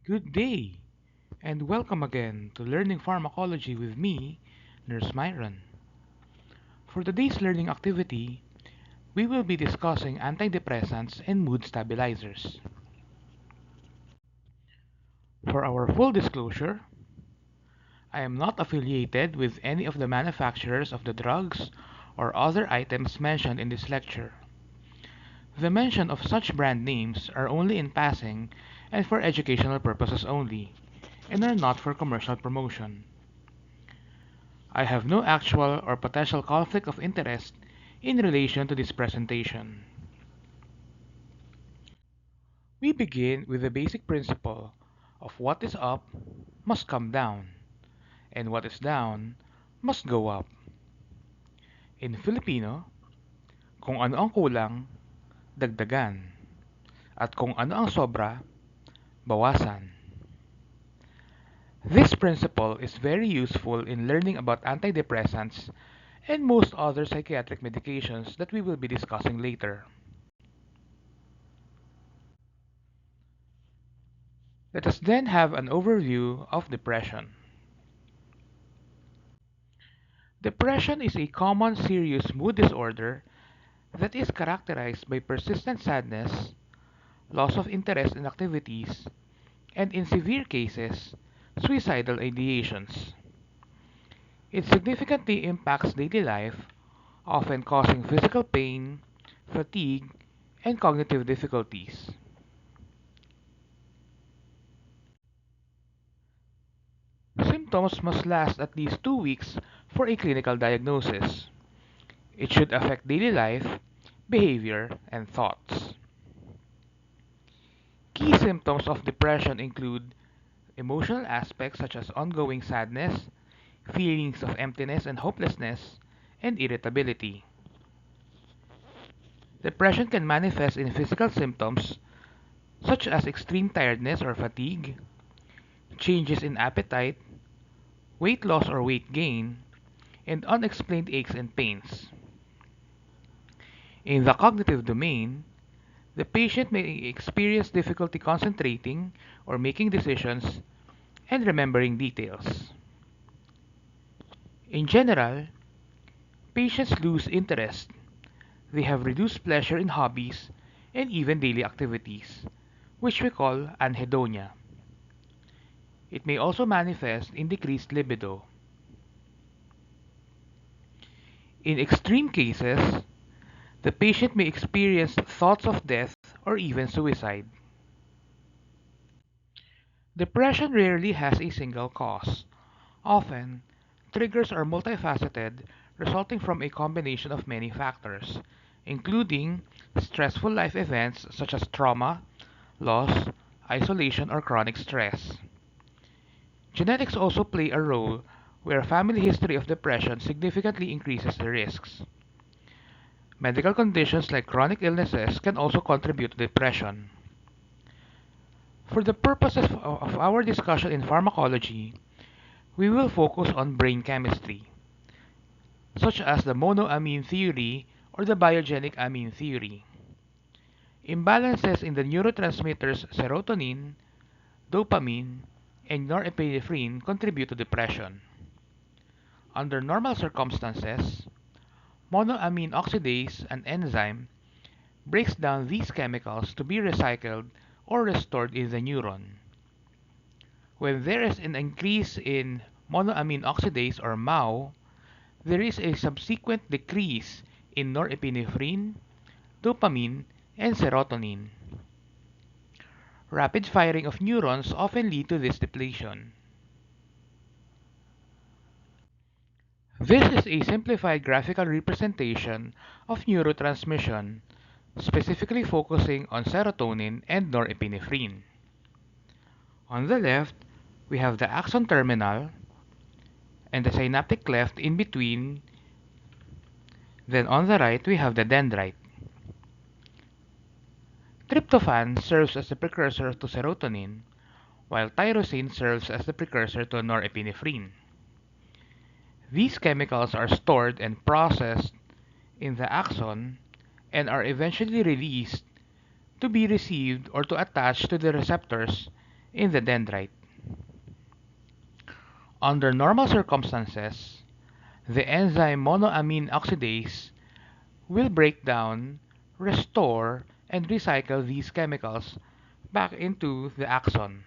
Good day, and welcome again to Learning Pharmacology with me, Nurse Myron. For today's learning activity, we will be discussing antidepressants and mood stabilizers. For our full disclosure, I am not affiliated with any of the manufacturers of the drugs or other items mentioned in this lecture. The mention of such brand names are only in passing and for educational purposes only, and are not for commercial promotion. I have no actual or potential conflict of interest in relation to this presentation. We begin with the basic principle of what is up must come down, and what is down must go up. In Filipino, kung ano ang kulang, dagdagan, at kung ano ang sobra, bawasan. This principle is very useful in learning about antidepressants and most other psychiatric medications that we will be discussing later. Let us then have an overview of depression. Depression is a common serious mood disorder that is characterized by persistent sadness, loss of interest in activities, and in severe cases, suicidal ideations. It significantly impacts daily life, often causing physical pain, fatigue, and cognitive difficulties. Symptoms must last at least 2 weeks for a clinical diagnosis. It should affect daily life, behavior, and thoughts. Key symptoms of depression include emotional aspects such as ongoing sadness, feelings of emptiness and hopelessness, and irritability. Depression can manifest in physical symptoms such as extreme tiredness or fatigue, changes in appetite, weight loss or weight gain, and unexplained aches and pains. In the cognitive domain, the patient may experience difficulty concentrating or making decisions and remembering details. In general, patients lose interest. They have reduced pleasure in hobbies and even daily activities, which we call anhedonia. It may also manifest in decreased libido. In extreme cases, the patient may experience thoughts of death or even suicide. Depression rarely has a single cause. Often, triggers are multifaceted, resulting from a combination of many factors, including stressful life events such as trauma, loss, isolation, or chronic stress. Genetics also play a role where family history of depression significantly increases the risks. Medical conditions like chronic illnesses can also contribute to depression. For the purposes of our discussion in pharmacology, we will focus on brain chemistry, such as the monoamine theory or the biogenic amine theory. Imbalances in the neurotransmitters serotonin, dopamine, and norepinephrine contribute to depression. Under normal circumstances, monoamine oxidase, an enzyme, breaks down these chemicals to be recycled or restored in the neuron. When there is an increase in monoamine oxidase or MAO, there is a subsequent decrease in norepinephrine, dopamine, and serotonin. Rapid firing of neurons often lead to this depletion. This is a simplified graphical representation of neurotransmission, specifically focusing on serotonin and norepinephrine. On the left, we have the axon terminal and the synaptic cleft in between. Then on the right, we have the dendrite. Tryptophan serves as the precursor to serotonin, while tyrosine serves as the precursor to norepinephrine. These chemicals are stored and processed in the axon and are eventually released to be received or to attach to the receptors in the dendrite. Under normal circumstances, the enzyme monoamine oxidase will break down, restore, and recycle these chemicals back into the axon.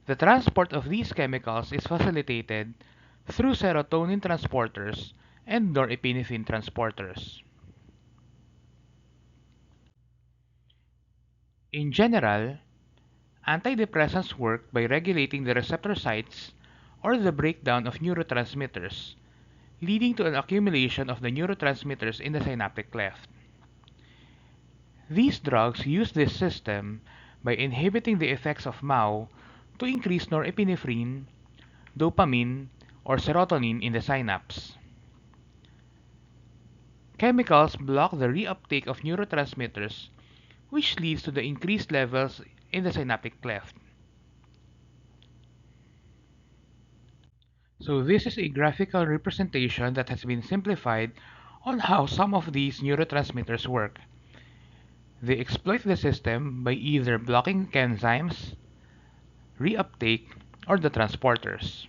The transport of these chemicals is facilitated through serotonin transporters and norepinephrine transporters. In general, antidepressants work by regulating the receptor sites or the breakdown of neurotransmitters, leading to an accumulation of the neurotransmitters in the synaptic cleft. These drugs use this system by inhibiting the effects of MAO to increase norepinephrine, dopamine, or serotonin in the synapse. Chemicals block the reuptake of neurotransmitters, which leads to the increased levels in the synaptic cleft. So this is a graphical representation that has been simplified on how some of these neurotransmitters work. They exploit the system by either blocking enzymes, reuptake, or the transporters.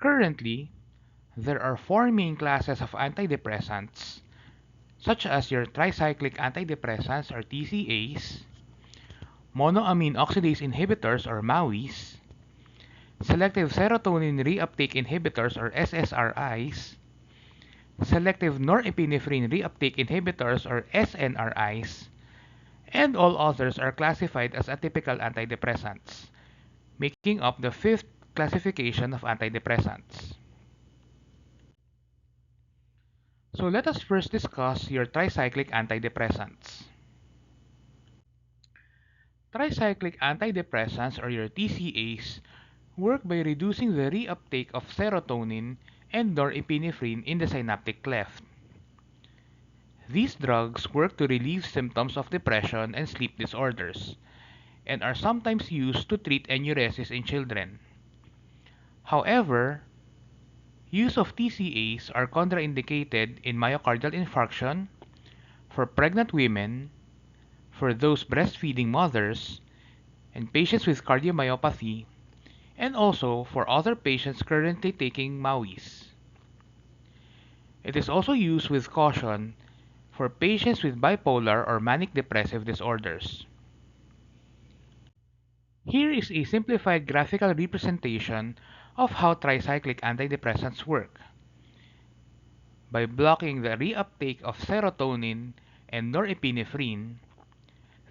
Currently, there are four main classes of antidepressants, such as your tricyclic antidepressants or TCAs, monoamine oxidase inhibitors or MAOIs, selective serotonin reuptake inhibitors or SSRIs, selective norepinephrine reuptake inhibitors or SNRIs, and all others are classified as atypical antidepressants, making up the fifth classification of antidepressants. So let us first discuss your tricyclic antidepressants. Tricyclic antidepressants or your TCAs work by reducing the reuptake of serotonin and norepinephrine in the synaptic cleft. These drugs work to relieve symptoms of depression and sleep disorders, and are sometimes used to treat enuresis in children. However, use of TCAs are contraindicated in myocardial infarction, for pregnant women, for those breastfeeding mothers, and patients with cardiomyopathy, and also for other patients currently taking MAOIs. It is also used with caution for patients with bipolar or manic depressive disorders. Here is a simplified graphical representation of how tricyclic antidepressants work. By blocking the reuptake of serotonin and norepinephrine,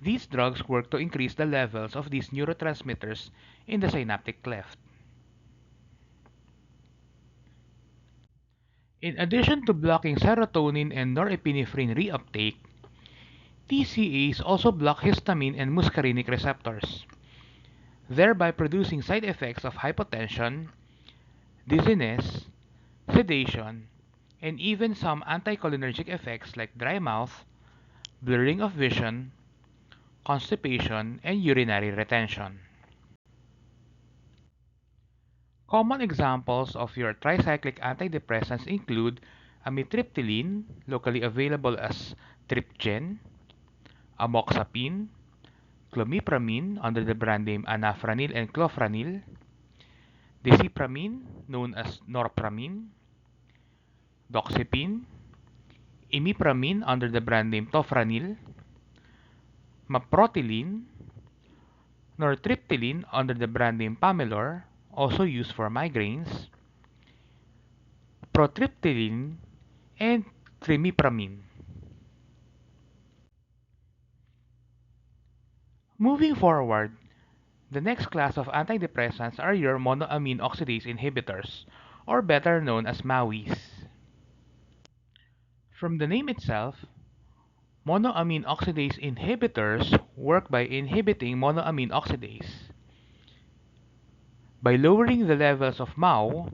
these drugs work to increase the levels of these neurotransmitters in the synaptic cleft. In addition to blocking serotonin and norepinephrine reuptake, TCAs also block histamine and muscarinic receptors, thereby producing side effects of hypotension, dizziness, sedation, and even some anticholinergic effects like dry mouth, blurring of vision, constipation, and urinary retention. Common examples of your tricyclic antidepressants include amitriptyline, locally available as Tripgen, amoxapine, clomipramine under the brand name anafranil and clofranil, desipramine, known as norpramine, doxepin, imipramine under the brand name tofranil, maprotilene, nortriptyline under the brand name Pamelor, also used for migraines, protriptyline, and trimipramine. Moving forward, the next class of antidepressants are your monoamine oxidase inhibitors, or better known as MAOIs. From the name itself, monoamine oxidase inhibitors work by inhibiting monoamine oxidase. By lowering the levels of MAO,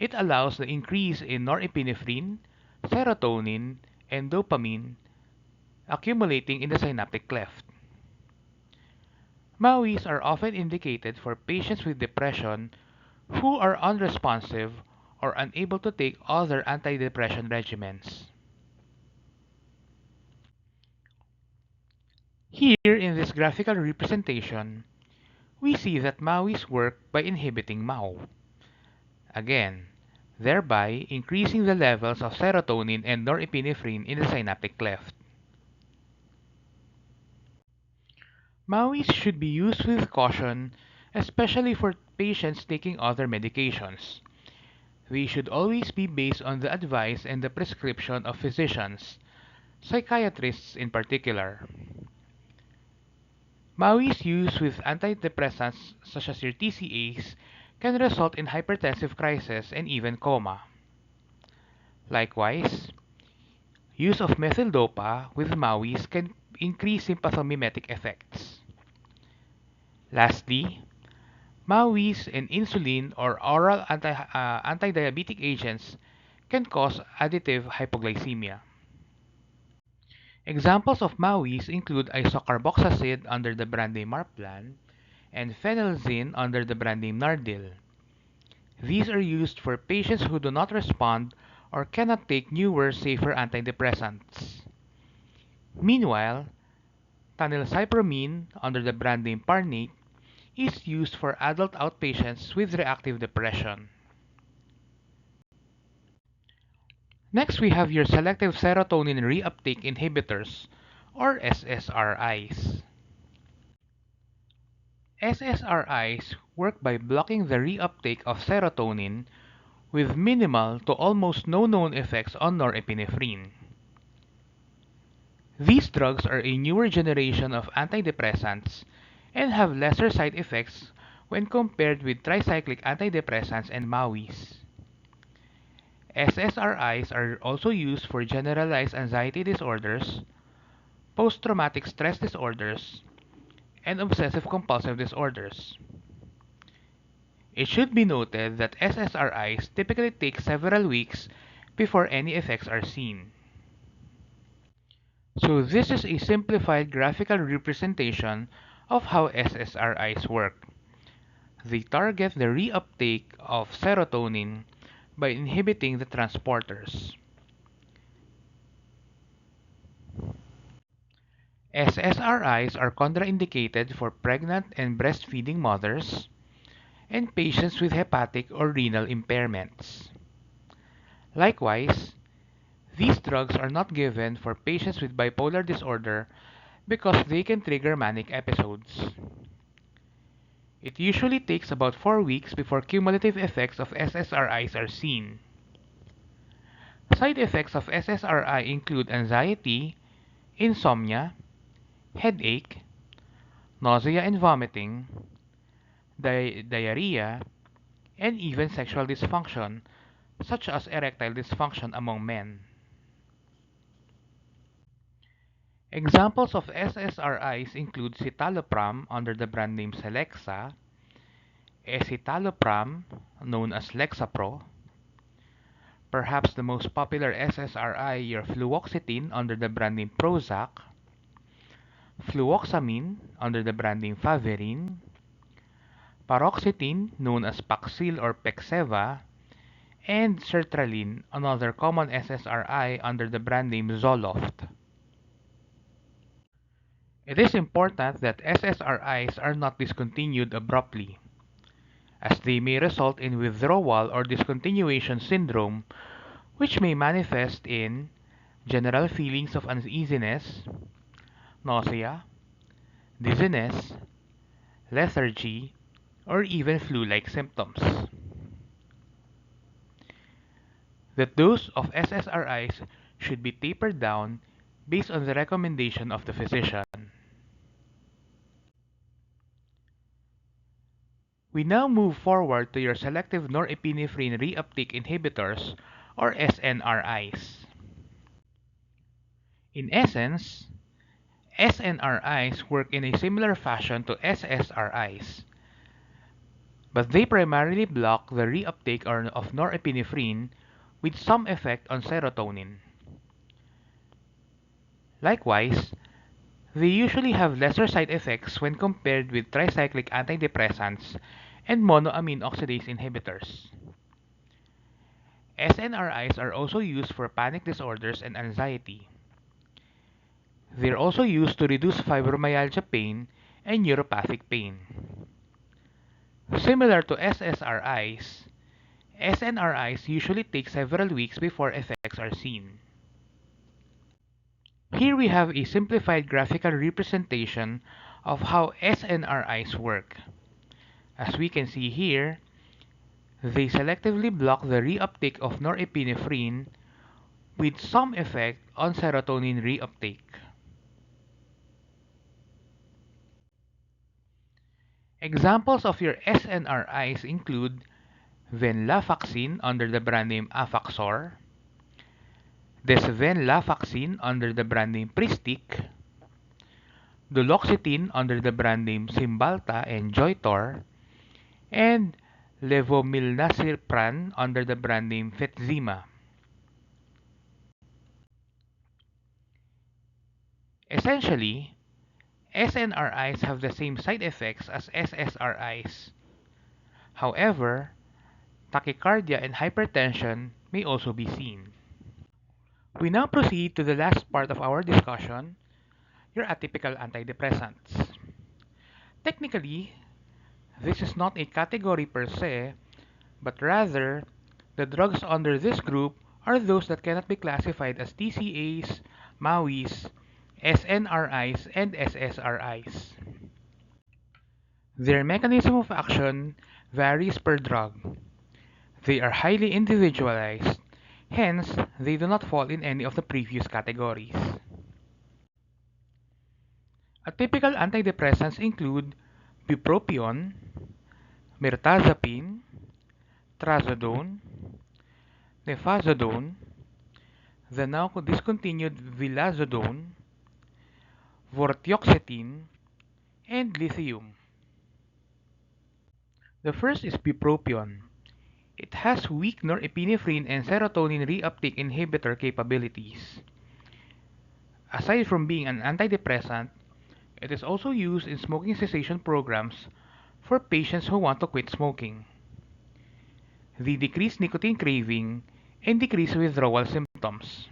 it allows the increase in norepinephrine, serotonin, and dopamine accumulating in the synaptic cleft. MAOIs are often indicated for patients with depression who are unresponsive or unable to take other antidepressant regimens. Here in this graphical representation, we see that MAOIs work by inhibiting MAO, again, thereby increasing the levels of serotonin and norepinephrine in the synaptic cleft. MAOIs should be used with caution, especially for patients taking other medications. They should always be based on the advice and the prescription of physicians, psychiatrists in particular. MAOIs used with antidepressants such as your TCAs can result in hypertensive crisis and even coma. Likewise, use of methyldopa with MAOIs can increase sympathomimetic effects. Lastly, MAOIs and insulin or oral antidiabetic agents can cause additive hypoglycemia. Examples of MAOIs include isocarboxacid under the brand name Marplan and phenelzine under the brand name Nardil. These are used for patients who do not respond or cannot take newer, safer antidepressants. Meanwhile, tanylcypromine under the brand name Parnate is used for adult outpatients with reactive depression. Next, we have your selective serotonin reuptake inhibitors, or SSRIs. SSRIs work by blocking the reuptake of serotonin with minimal to almost no known effects on norepinephrine. These drugs are a newer generation of antidepressants and have lesser side effects when compared with tricyclic antidepressants and MAOIs. SSRIs are also used for generalized anxiety disorders, post-traumatic stress disorders, and obsessive compulsive disorders. It should be noted that SSRIs typically take several weeks before any effects are seen. So this is a simplified graphical representation of how SSRIs work. They target the reuptake of serotonin by inhibiting the transporters. SSRIs are contraindicated for pregnant and breastfeeding mothers and patients with hepatic or renal impairments. Likewise, these drugs are not given for patients with bipolar disorder because they can trigger manic episodes. It usually takes about 4 weeks before cumulative effects of SSRIs are seen. Side effects of SSRI include anxiety, insomnia, headache, nausea and vomiting, diarrhea, and even sexual dysfunction, such as erectile dysfunction among men. Examples of SSRIs include citalopram under the brand name Celexa, escitalopram known as Lexapro, perhaps the most popular SSRI your fluoxetine under the brand name Prozac, fluoxamine under the brand name Favirin, paroxetine known as Paxil or Pexeva, and sertraline, another common SSRI under the brand name Zoloft. It is important that SSRIs are not discontinued abruptly, as they may result in withdrawal or discontinuation syndrome, which may manifest in general feelings of uneasiness, nausea, dizziness, lethargy, or even flu-like symptoms. The dose of SSRIs should be tapered down based on the recommendation of the physician. We now move forward to your selective norepinephrine reuptake inhibitors, or SNRIs. In essence, SNRIs work in a similar fashion to SSRIs, but they primarily block the reuptake of norepinephrine with some effect on serotonin. Likewise, they usually have lesser side effects when compared with tricyclic antidepressants and monoamine oxidase inhibitors. SNRIs are also used for panic disorders and anxiety. They are also used to reduce fibromyalgia pain and neuropathic pain. Similar to SSRIs, SNRIs usually take several weeks before effects are seen. Here we have a simplified graphical representation of how SNRIs work. As we can see here, they selectively block the reuptake of norepinephrine with some effect on serotonin reuptake. Examples of your SNRIs include venlafaxine under the brand name Afaxor, desvenlafaxine under the brand name Pristic, duloxetine under the brand name Cymbalta and Joytor, and levomilnacipran under the brand name Fetzima. Essentially, SNRIs have the same side effects as SSRIs. However, tachycardia and hypertension may also be seen. We now proceed to the last part of our discussion, your atypical antidepressants. Technically, this is not a category per se, but rather, the drugs under this group are those that cannot be classified as TCAs, MAUIs, SNRIs, and SSRIs. Their mechanism of action varies per drug. They are highly individualized, hence, they do not fall in any of the previous categories. Atypical antidepressants include bupropion, mirtazapine, trazodone, nefazodone, the now discontinued vilazodone, vortioxetine, and lithium. The first is bupropion. It has weak norepinephrine and serotonin reuptake inhibitor capabilities. Aside from being an antidepressant, it is also used in smoking cessation programs for patients who want to quit smoking. They decrease nicotine craving and decrease withdrawal symptoms.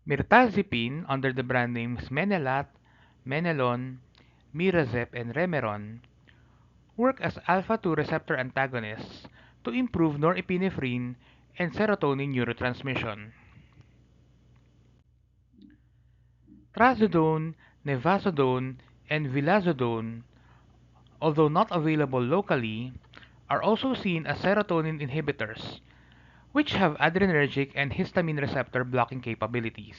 Mirtazapine, under the brand names Menelat, Menelon, Mirazep, and Remeron, work as alpha-2 receptor antagonists to improve norepinephrine and serotonin neurotransmission. Trazodone, nefazodone, and vilazodone, although not available locally, are also seen as serotonin inhibitors, which have adrenergic and histamine receptor blocking capabilities.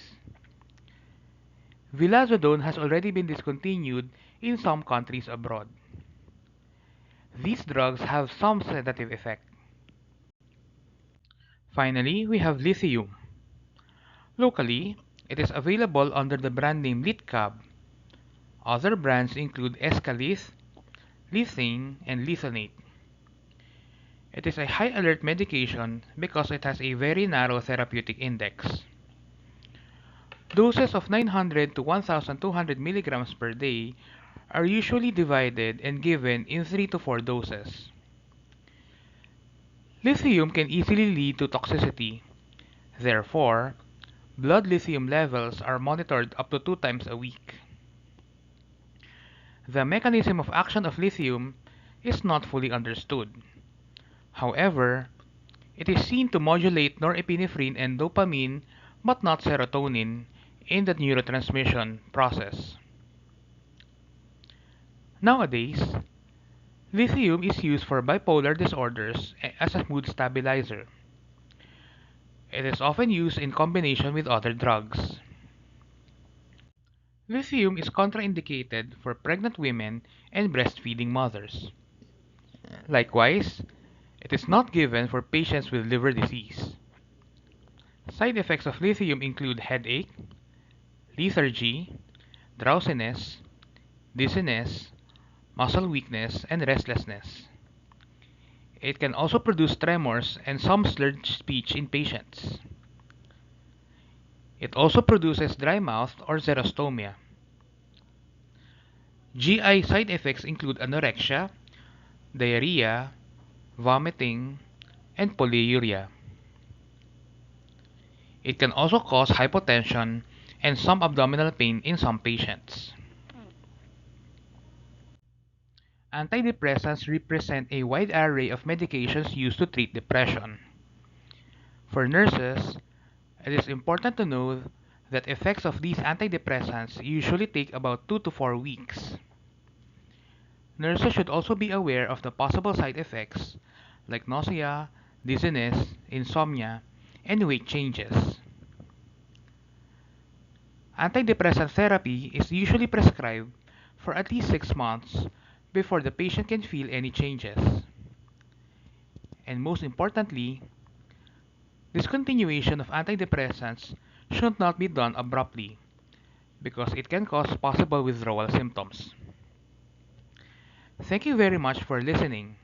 Vilazodone has already been discontinued in some countries abroad. These drugs have some sedative effect. Finally, we have lithium. Locally, it is available under the brand name Litcab. Other brands include Escalith, Lithane, and Lithonate. It is a high alert medication because it has a very narrow therapeutic index. Doses of 900 to 1200 milligrams per day are usually divided and given in 3 to 4 doses. Lithium can easily lead to toxicity. Therefore, blood lithium levels are monitored up to 2 times a week. The mechanism of action of lithium is not fully understood. However, it is seen to modulate norepinephrine and dopamine but not serotonin in the neurotransmission process. Nowadays, lithium is used for bipolar disorders as a mood stabilizer. It is often used in combination with other drugs. Lithium is contraindicated for pregnant women and breastfeeding mothers. Likewise, it is not given for patients with liver disease. Side effects of lithium include headache, lethargy, drowsiness, dizziness, muscle weakness, and restlessness. It can also produce tremors and some slurred speech in patients. It also produces dry mouth or xerostomia. GI side effects include anorexia, diarrhea, vomiting, and polyuria. It can also cause hypotension and some abdominal pain in some patients. Antidepressants represent a wide array of medications used to treat depression. For nurses, it is important to know that effects of these antidepressants usually take about 2 to 4 weeks. Nurses should also be aware of the possible side effects like nausea, dizziness, insomnia, and weight changes. Antidepressant therapy is usually prescribed for at least 6 months before the patient can feel any changes. And most importantly, discontinuation of antidepressants should not be done abruptly because it can cause possible withdrawal symptoms. Thank you very much for listening,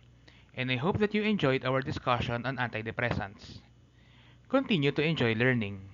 and I hope that you enjoyed our discussion on antidepressants. Continue to enjoy learning.